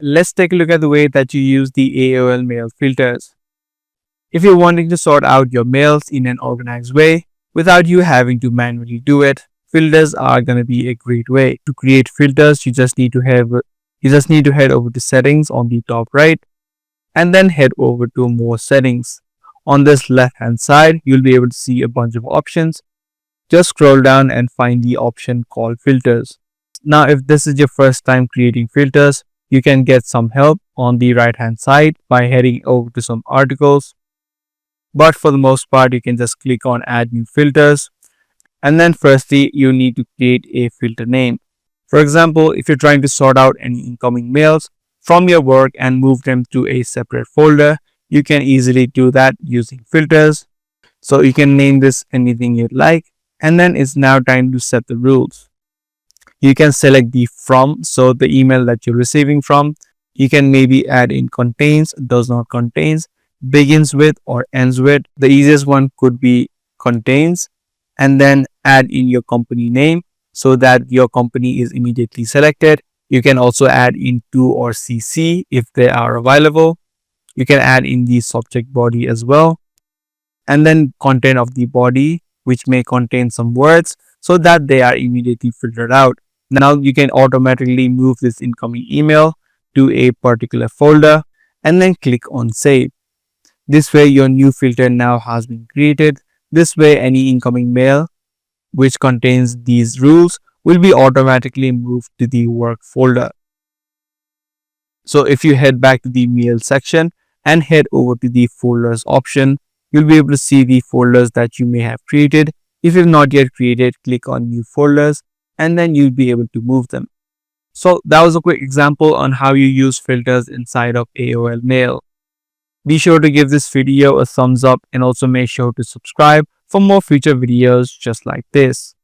Let's take a look at the way that you use the AOL Mail filters. If you're wanting to sort out your mails in an organized way without you having to manually do it, filters are going to be a great way. To create filters, you just need to head over to settings on the top right and then head over to more settings. On this left hand side, you'll be able to see a bunch of options. Just scroll down and find the option called filters. Now, if this is your first time creating filters, you can get some help on the right hand side by heading over to some articles. But for the most part, you can just click on add new filters. And then firstly, you need to create a filter name. For example, if you're trying to sort out any incoming mails from your work and move them to a separate folder, you can easily do that using filters. So you can name this anything you'd like. And then it's now time to set the rules. You can select the from, so the email that you're receiving from. You can maybe add in contains, does not contains, begins with, or ends with. The easiest one could be contains, and then add in your company name so that your company is immediately selected. You can also add in to or CC if they are available. You can add in the subject body as well, and then content of the body, which may contain some words so that they are immediately filtered out. Now you can automatically move this incoming email to a particular folder and then click on save. This way your new filter now has been created. This way any incoming mail which contains these rules will be automatically moved to the work folder. So if you head back to the mail section and head over to the folders option, you'll be able to see the folders that you may have created. If you've not yet created, click on new folders and then you'll be able to move them. So that was a quick example on how you use filters inside of AOL Mail. Be sure to give this video a thumbs up and also make sure to subscribe for more future videos just like this.